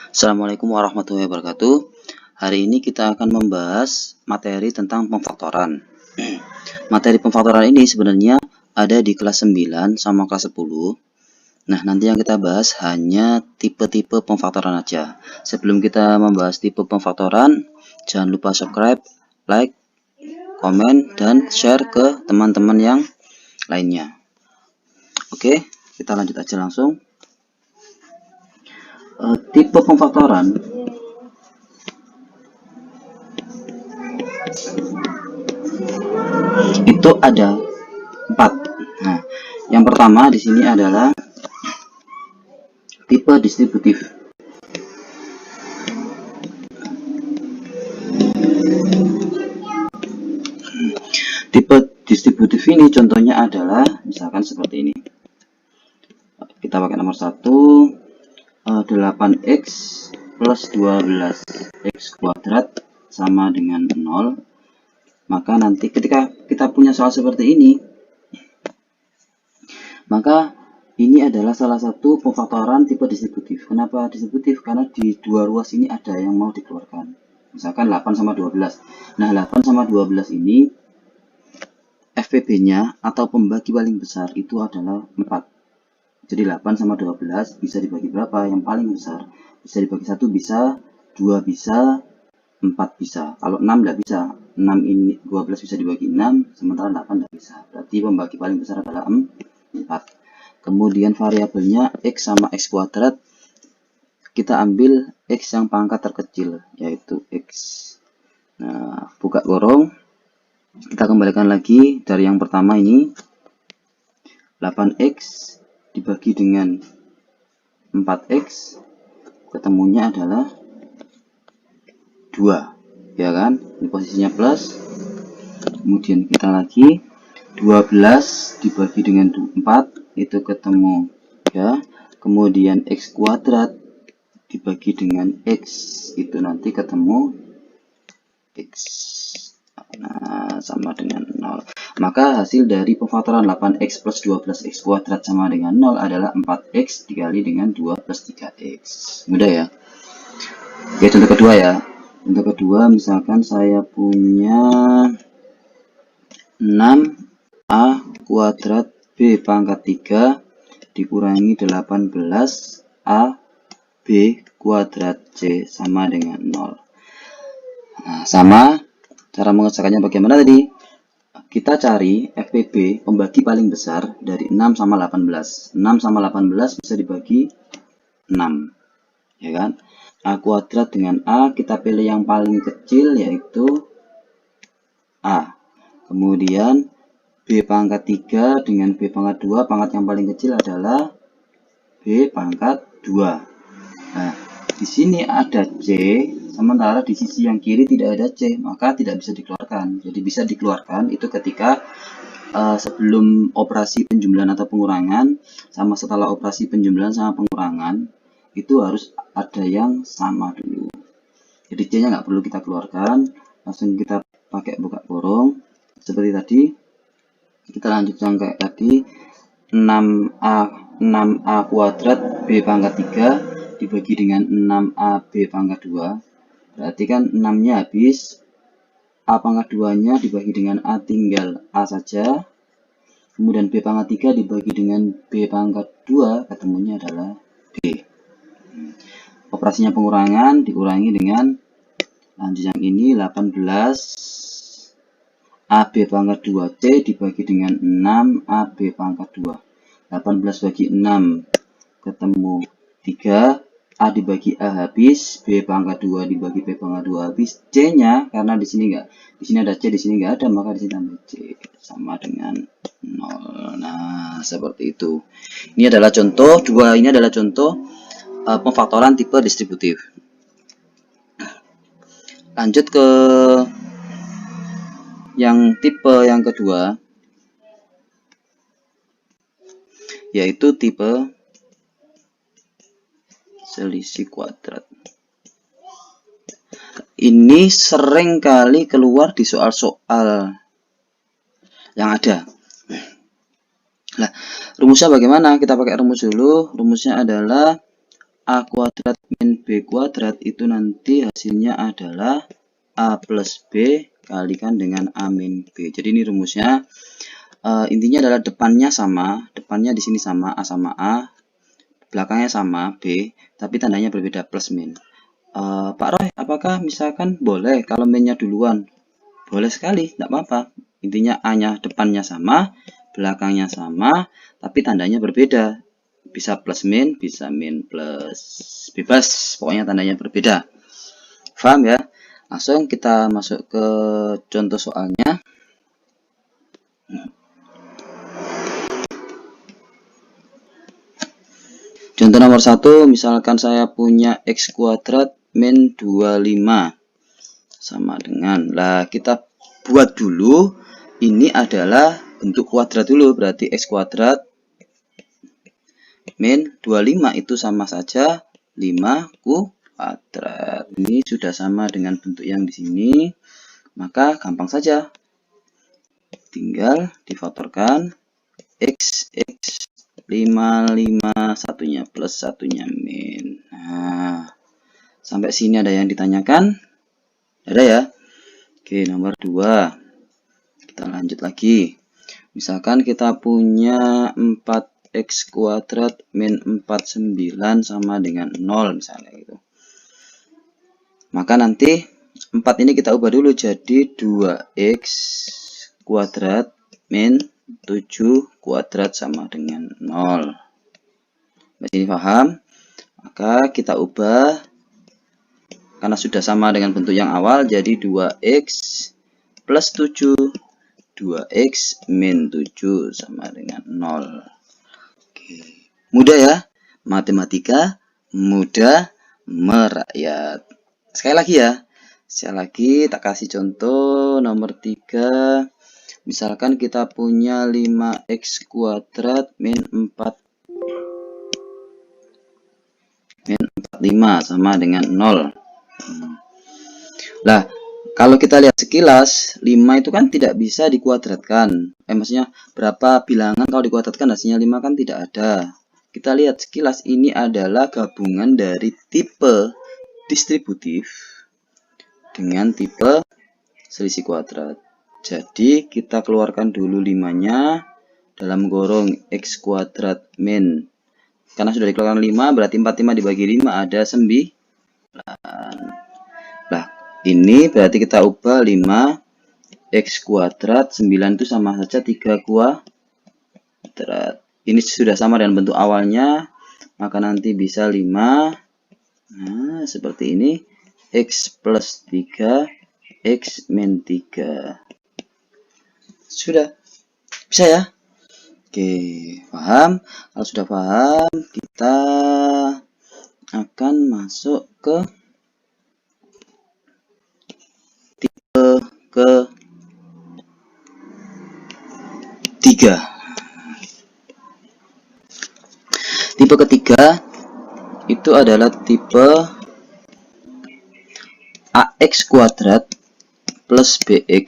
Assalamualaikum warahmatullahi wabarakatuh. Hari ini kita akan membahas materi tentang pemfaktoran. Materi pemfaktoran ini sebenarnya ada di kelas 9 sama kelas 10. Nah, nanti yang kita bahas hanya tipe-tipe pemfaktoran aja. Sebelum kita membahas tipe pemfaktoran, jangan lupa subscribe, like, komen, dan share ke teman-teman yang lainnya. Oke, kita lanjut aja langsung. Tipe pemfaktoran itu ada 4. Nah, yang pertama di sini adalah tipe distributif. Tipe distributif ini contohnya adalah misalkan seperti ini. Kita pakai nomor 1, 8x plus 12x kuadrat sama dengan 0. Maka nanti ketika kita punya soal seperti ini, maka ini adalah salah satu pemfaktoran tipe distributif. Kenapa distributif? Karena di dua ruas ini ada yang mau dikeluarkan. Misalkan 8 sama 12. Nah, 8 sama 12 ini FPB-nya atau pembagi paling besar itu adalah 4. Jadi 8 sama 12 bisa dibagi berapa? Yang paling besar. Bisa dibagi 1 bisa, 2 bisa, 4 bisa. Kalau 6 tidak bisa. 6 ini 12 bisa dibagi 6, sementara 8 tidak bisa. Berarti pembagi paling besar adalah 4. Kemudian variabelnya x sama x kuadrat. Kita ambil x yang pangkat terkecil, yaitu x. Nah, buka kurung. Kita kembalikan lagi dari yang pertama ini. 8x dibagi dengan 4x, ketemunya adalah 2, ya kan? Ini posisinya plus. Kemudian kita lagi 12 dibagi dengan 4, itu ketemu ya. Kemudian x kuadrat dibagi dengan x, itu nanti ketemu x. Nah, sama dengan 0. Maka hasil dari pemfaktoran 8x plus 12x kuadrat sama dengan 0 adalah 4x dikali dengan 2 plus 3x. Mudah ya? Oke, contoh kedua ya. Contoh kedua, misalkan saya punya 6a kuadrat b pangkat 3 dikurangi 18a b kuadrat c sama dengan 0. Nah, sama. Cara mengerjakannya bagaimana tadi? Kita cari FPB, pembagi paling besar dari 6 sama 18. 6 sama 18 bisa dibagi 6. Ya kan? A kuadrat dengan A, kita pilih yang paling kecil yaitu A. Kemudian B pangkat 3 dengan B pangkat 2, pangkat yang paling kecil adalah B pangkat 2. Nah, di sini ada C, sementara di sisi yang kiri tidak ada C, maka tidak bisa dikeluarkan. Jadi bisa dikeluarkan itu ketika sebelum operasi penjumlahan atau pengurangan sama setelah operasi penjumlahan sama pengurangan itu harus ada yang sama dulu. Jadi C-nya nggak perlu kita keluarkan, langsung kita pakai buka kurung seperti tadi. Kita lanjutkan kayak tadi, 6a kuadrat b pangkat 3 dibagi dengan 6ab pangkat 2, berarti kan 6-nya habis, a pangkat 2-nya dibagi dengan a tinggal a saja, kemudian b pangkat 3 dibagi dengan b pangkat 2, ketemunya adalah b. Operasinya pengurangan dikurangi dengan lanjut yang ini, 18 ab pangkat 2c dibagi dengan 6ab pangkat 2. 18 bagi 6 ketemu 3, A dibagi A habis, B pangkat 2 dibagi B pangkat 2 habis, C-nya karena di sini ada C, di sini nggak ada, maka di sini tambah C sama dengan 0. Nah, seperti itu. Ini adalah contoh, ini adalah contoh pemfaktoran tipe distributif. Lanjut ke yang tipe yang kedua, yaitu tipe selisih kuadrat. Ini sering kali keluar di soal-soal yang ada. Nah, rumusnya bagaimana? Kita pakai rumus dulu. Rumusnya adalah A kuadrat min B kuadrat itu nanti hasilnya adalah A plus B kalikan dengan A min B. Jadi ini rumusnya. Intinya adalah depannya sama, depannya di sini sama, A sama A, belakangnya sama, B, tapi tandanya berbeda, plus min. Pak Roy, apakah misalkan boleh kalau minnya duluan? Boleh sekali, tidak apa-apa. Intinya A-nya depannya sama, belakangnya sama, tapi tandanya berbeda. Bisa plus min, bisa min plus, bebas, pokoknya tandanya berbeda. Paham ya? Langsung kita masuk ke contoh soalnya. Contoh nomor 1, misalkan saya punya X kuadrat min 25 sama dengan, lah kita buat dulu, ini adalah bentuk kuadrat dulu, berarti X kuadrat min 25 itu sama saja 5 kuadrat. Ini sudah sama dengan bentuk yang di sini, maka gampang saja, tinggal difaktorkan X 5 satunya plus satunya min. Nah, sampai sini ada yang ditanyakan? Ada ya? Oke, nomor 2. Kita lanjut lagi. Misalkan kita punya 4x kuadrat min 49 sama dengan 0 misalnya gitu. Maka nanti 4 ini kita ubah dulu jadi 2x kuadrat min 7 kuadrat sama dengan 0. Masih paham? Maka kita ubah, karena sudah sama dengan bentuk yang awal, jadi 2x plus 7, 2x min 7 sama dengan 0. Oke. Mudah ya? Matematika mudah merakyat. Sekali lagi ya. Sekali lagi tak kasih contoh nomor 3. Misalkan kita punya 5x kuadrat min 45 sama dengan 0. Lah, kalau kita lihat sekilas, 5 itu kan tidak bisa dikuadratkan. Maksudnya berapa bilangan kalau dikuadratkan hasilnya 5 kan tidak ada. Kita lihat sekilas ini adalah gabungan dari tipe distributif dengan tipe selisih kuadrat. Jadi kita keluarkan dulu 5-nya dalam gorong x kuadrat min. Karena sudah dikeluarkan 5, berarti 45 dibagi 5 ada 9. Nah, ini berarti kita ubah 5x kuadrat, 9 itu sama saja 3 kuadrat. Ini sudah sama dengan bentuk awalnya, maka nanti bisa 5. Nah, seperti ini. X plus 3, X min 3. Sudah. Bisa ya? Oke, paham? Kalau sudah paham, kita akan masuk ke tipe ketiga. Tipe ketiga itu adalah tipe AX kuadrat plus BX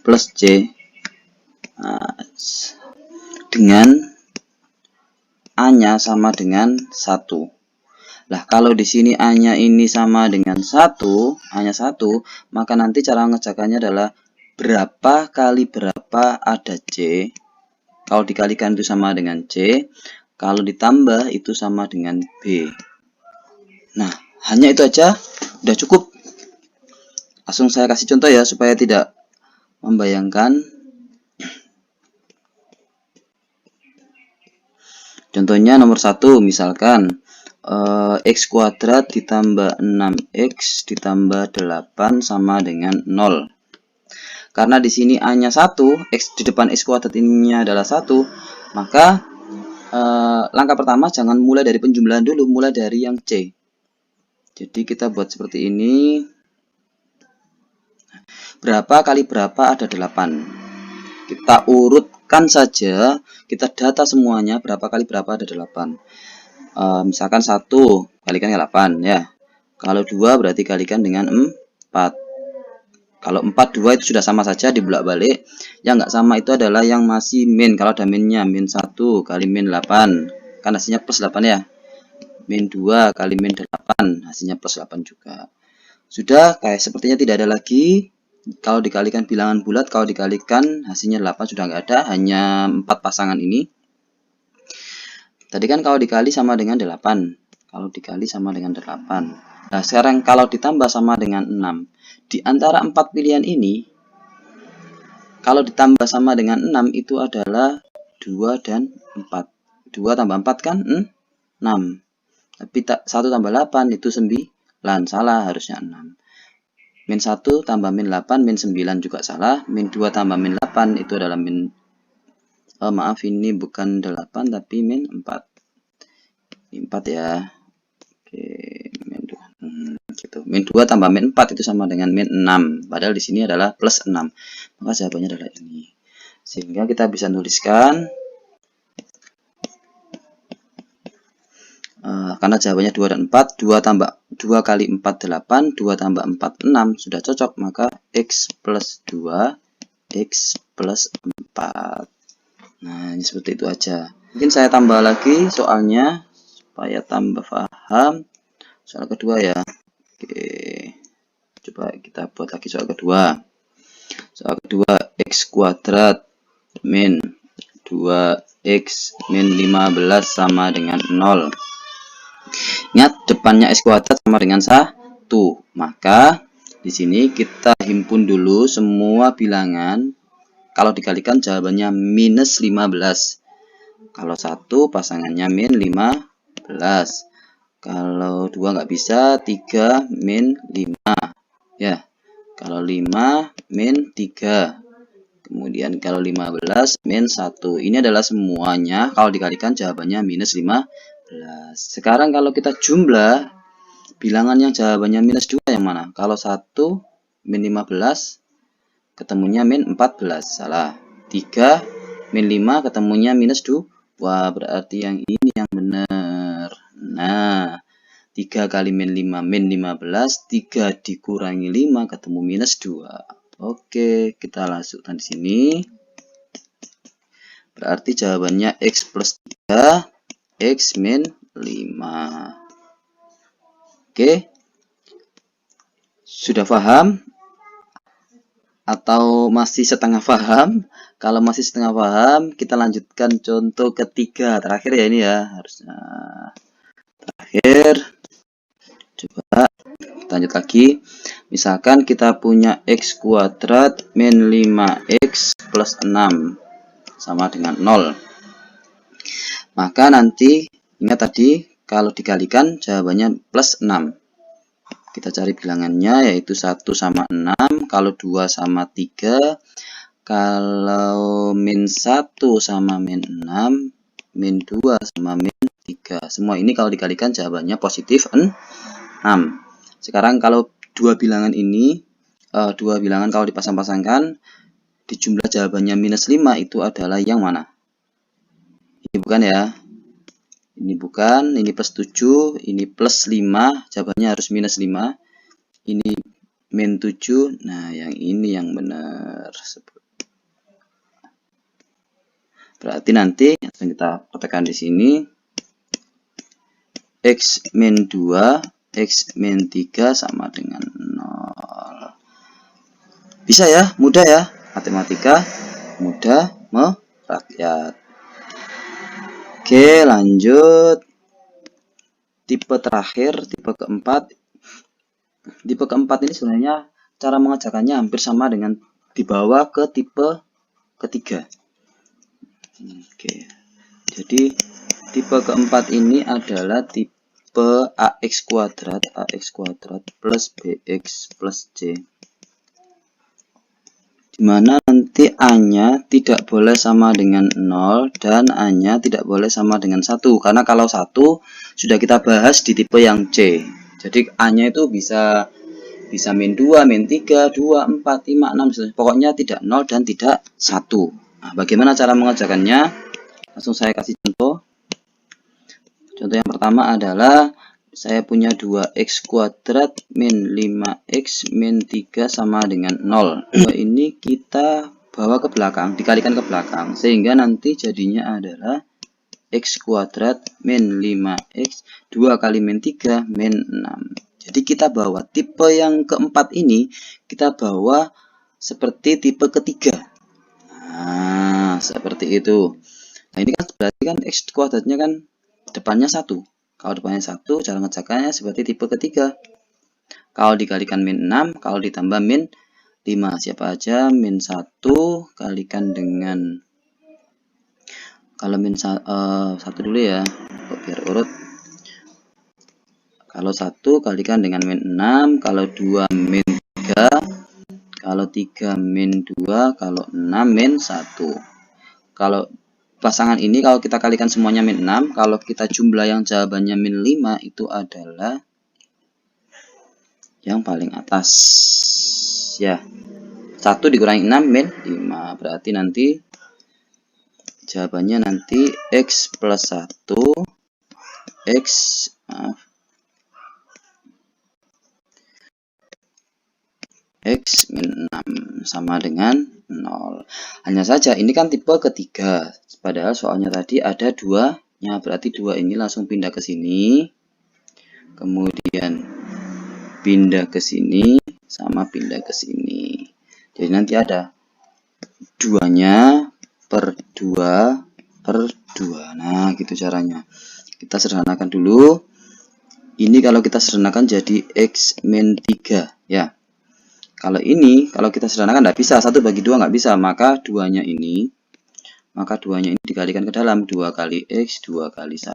plus C dengan A-nya sama dengan 1. Lah, kalau di sini A-nya ini sama dengan 1, hanya 1, maka nanti cara mengerjakannya adalah berapa kali berapa ada C. Kalau dikalikan itu sama dengan C, kalau ditambah itu sama dengan B. Nah, hanya itu aja, udah cukup. Langsung saya kasih contoh ya, supaya tidak membayangkan. Contohnya nomor 1, misalkan x kuadrat ditambah 6x ditambah 8 sama dengan 0. Karena di sini A-nya 1, x di depan x kuadrat ininya adalah 1, maka langkah pertama jangan mulai dari penjumlahan dulu, mulai dari yang C. Jadi kita buat seperti ini. Berapa kali berapa ada 8. Kita urutkan saja, kita data semuanya berapa kali berapa ada 8. Misalkan 1 kalikan 8 ya. Kalau 2 berarti kalikan dengan 4. Kalau 4, 2 itu sudah sama saja, dibolak-balik. Yang nggak sama itu adalah yang masih min. Kalau ada minnya, min 1 kali min 8. Kan hasilnya plus 8 ya. min 2 kali min 8, hasilnya plus 8 juga. Sudah, kayak sepertinya tidak ada lagi. Kalau dikalikan bilangan bulat, kalau dikalikan hasilnya 8 sudah nggak ada, hanya 4 pasangan ini. Tadi kan kalau dikali sama dengan 8. Kalau dikali sama dengan 8. Nah, sekarang kalau ditambah sama dengan 6. Di antara 4 pilihan ini, kalau ditambah sama dengan 6 itu adalah 2 dan 4. 2 tambah 4 kan 6. Tapi 1 tambah 8 itu 9. Salah, harusnya 6. Min 1 tambah min 8, min 9 juga salah. Min 2 tambah min 8 itu adalah min... maaf, ini bukan 8 tapi min 4. 4 ya. Oke, min 2. Gitu. Min 2 tambah min 4 itu sama dengan min 6. Padahal di sini adalah plus 6. Maka jawabannya adalah ini. Sehingga kita bisa nuliskan karena jawabannya 2 dan 4, 2 kali 4 8, 2 tambah 4 6 sudah cocok, maka X plus 2, X plus 4. Nah, ini seperti itu aja. Mungkin saya tambah lagi soalnya supaya tambah paham. Soal kedua ya. Oke. Coba kita buat lagi soal kedua. Soal kedua, X kuadrat min 2X min 15 sama dengan 0. Ingat, depannya X kuadrat sama dengan 1. Maka di sini kita himpun dulu semua bilangan. Kalau dikalikan jawabannya minus 15. Kalau 1 pasangannya min 15. Kalau 2 nggak bisa, 3 min 5. Ya. Kalau 5 min 3. Kemudian kalau 15 min 1. Ini adalah semuanya. Kalau dikalikan jawabannya minus 15. Sekarang kalau kita jumlah bilangan yang jawabannya minus 2 yang mana? Kalau 1 min 15 ketemunya min 14. Salah. 3 min 5 ketemunya minus 2. Wah, berarti yang ini yang benar. Nah, 3 kali min 5 min 15. 3 dikurangi 5 ketemu minus 2. Oke, kita masukkan di sini. Berarti jawabannya X plus 3, X min 5. Oke. Sudah paham? Atau masih setengah paham? Kalau masih setengah paham, kita lanjutkan contoh ketiga. Terakhir ya ini ya, harusnya. Terakhir. Coba kita lanjut lagi. Misalkan kita punya X kuadrat min 5X plus 6 sama dengan 0. Maka nanti, ingat tadi, kalau dikalikan jawabannya plus 6. Kita cari bilangannya, yaitu 1 sama 6, kalau 2 sama 3, kalau min 1 sama min 6, min 2 sama min 3. Semua ini kalau dikalikan jawabannya positif 6. Sekarang kalau dua bilangan ini, dua bilangan kalau dipasang-pasangkan, dijumlah jawabannya minus 5 itu adalah yang mana? Ini bukan ya? Ini bukan, ini plus 7, ini plus 5, jawabannya harus minus 5. Ini min 7, nah yang ini yang benar. Berarti nanti langsung kita praktekkan di sini. X min 2, X min 3 sama dengan 0. Bisa ya, mudah ya. Matematika mudah merakyat. Oke, lanjut. Tipe terakhir, tipe keempat. Tipe keempat ini sebenarnya cara mengerjakannya hampir sama dengan dibawa ke tipe ketiga. Oke. Jadi tipe keempat ini adalah tipe AX kuadrat plus BX plus C. Dimana nanti A-nya tidak boleh sama dengan 0 dan A-nya tidak boleh sama dengan 1. Karena kalau 1 sudah kita bahas di tipe yang C. Jadi A-nya itu bisa min 2, min 3, 2, 4, 5, 6. Pokoknya tidak 0 dan tidak 1. Nah, bagaimana cara mengerjakannya? Langsung saya kasih contoh. Contoh yang pertama adalah saya punya 2X kuadrat min 5X min 3 sama dengan 0. Ini kita bawa ke belakang, dikalikan ke belakang. Sehingga nanti jadinya adalah X kuadrat min 5X 2 kali min 3 min 6. Jadi kita bawa tipe yang keempat ini, kita bawa seperti tipe ketiga. Nah, seperti itu. Nah, ini kan berarti kan X kuadratnya kan depannya 1. Kalau depannya 1, cara ngejakannya seperti tipe ketiga. Kalau dikalikan min 6, kalau ditambah min 5. Siapa aja? Min 1 kalikan dengan, kalau min 1 dulu ya, biar urut. Kalau 1 kalikan dengan min 6, kalau 2 min 3, kalau 3 min 2, kalau 6 min 1. Kalau pasangan ini kalau kita kalikan semuanya min 6, kalau kita jumlah yang jawabannya min 5, itu adalah yang paling atas ya. 1 dikurangi 6 min 5, berarti nanti jawabannya nanti X plus 1 X min 6 sama dengan 0. Hanya saja ini kan tipe ketiga, padahal soalnya tadi ada 2-nya, berarti 2 ini langsung pindah ke sini, kemudian pindah ke sini, sama pindah ke sini. Jadi nanti ada 2-nya per 2 per 2. Nah, gitu caranya. Kita sederhanakan dulu. Ini kalau kita sederhanakan jadi X min 3 ya. Kalau ini, kalau kita sederhanakan tidak bisa, 1 bagi 2 nggak bisa, maka 2-nya ini dikalikan ke dalam, 2 kali X, 2 kali 1.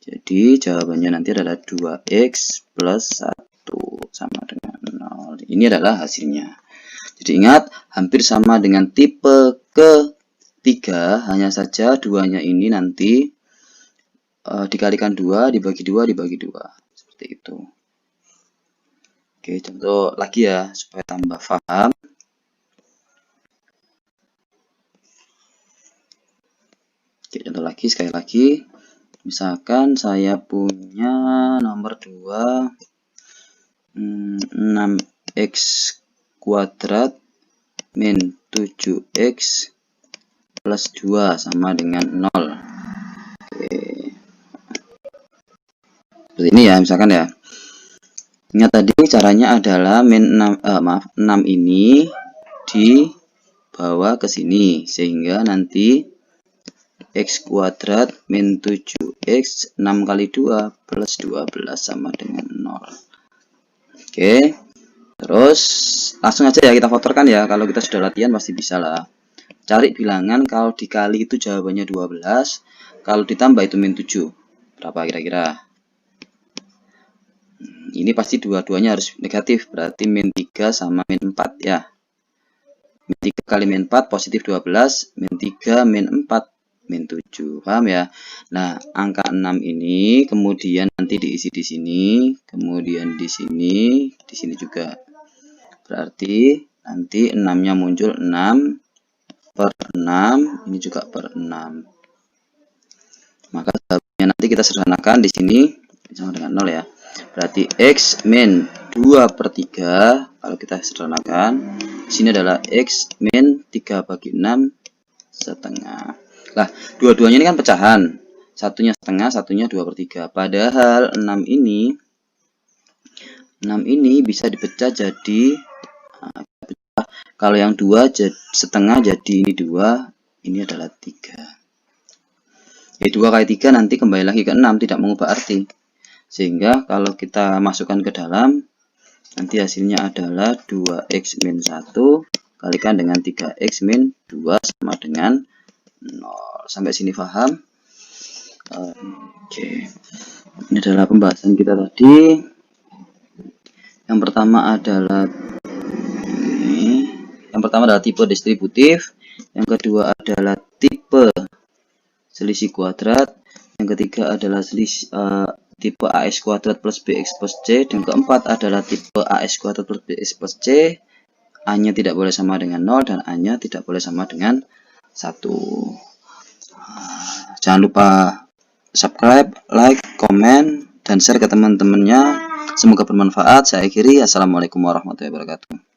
Jadi jawabannya nanti adalah 2X plus 1 sama dengan 0. Ini adalah hasilnya. Jadi ingat, hampir sama dengan tipe ketiga, hanya saja 2-nya ini nanti dikalikan 2, dibagi 2, dibagi 2. Seperti itu. Oke, contoh lagi ya, supaya tambah paham. Oke, contoh lagi, sekali lagi. Misalkan saya punya nomor 2, 6X kuadrat min 7X plus 2 sama dengan 0. Oke. Seperti ini ya, misalkan ya. Ingat tadi caranya adalah min 6 ini dibawa ke sini, sehingga nanti X kuadrat min 7X 6 kali 2 plus 12 sama dengan 0. Oke, terus langsung aja ya kita fotorkan ya. Kalau kita sudah latihan pasti bisa lah. Cari bilangan kalau dikali itu jawabannya 12, kalau ditambah itu min 7. Berapa kira-kira? Ini pasti dua-duanya harus negatif, berarti min 3 sama min 4 ya. Min 3 kali min 4 positif 12, min 3 min 4 min 7. Paham ya? Nah, angka 6 ini kemudian nanti diisi di sini, kemudian di sini juga. Berarti nanti 6-nya muncul 6 per 6, ini juga per 6. Maka jawabannya nanti kita sederhanakan di sini sama dengan 0 ya. Berarti X min 2 per 3, kalau kita sederhanakan, di sini adalah X min 3 bagi 6 setengah. Lah, dua-duanya ini kan pecahan. Satunya setengah, satunya 2 per 3. Padahal 6 ini bisa dipecah jadi, kalau yang 2 setengah jadi ini 2, ini adalah 3. Ya, 2 kali 3 nanti kembali lagi ke 6, tidak mengubah arti. Sehingga kalau kita masukkan ke dalam, nanti hasilnya adalah 2X min 1 kalikan dengan 3X min 2 sama dengan 0. Sampai sini paham? Oke. Ini adalah pembahasan kita tadi. Yang pertama adalah ini. Yang pertama adalah tipe distributif. Yang kedua adalah tipe selisih kuadrat. Yang ketiga adalah tipe AX kuadrat plus BX plus C. Dan keempat adalah tipe AX kuadrat plus BX plus C. A-nya tidak boleh sama dengan 0 dan A-nya tidak boleh sama dengan 1. Jangan lupa subscribe, like, komen, dan share ke teman-temannya. Semoga bermanfaat. Saya akhiri. Assalamualaikum warahmatullahi wabarakatuh.